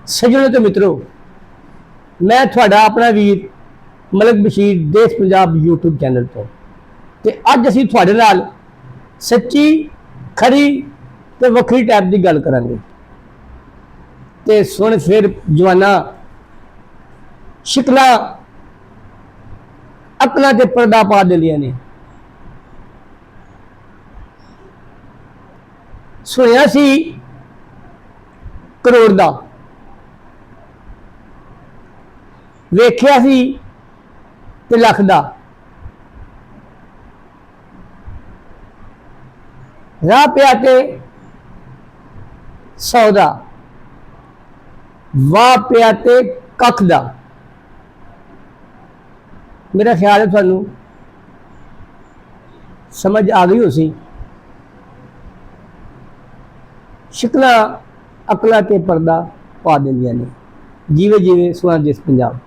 सज्जनों तो मित्रों, मैं थोड़ा अपना वीर मलिक बशीर देश पंजाब यूट्यूब चैनल तो अज असी थोड़े नाल सच्ची खरी ते वक्री टाइप की गल करांगे। ते सुन फिर जवाना शिकला अकलां ते पर्दा पा दिंदियां ने। सुनिया सी करोड़ दा, वेख्या सी ते लख दा, राह पिया ते 100 दा, वाह पिया ते कख दा। मेरा ख्याल है थानू समझ आ गई हो सी। शिकला अकला ते पर्दा पा दिंदियां ने। जीवे जीवे सोहना देश पंजाब।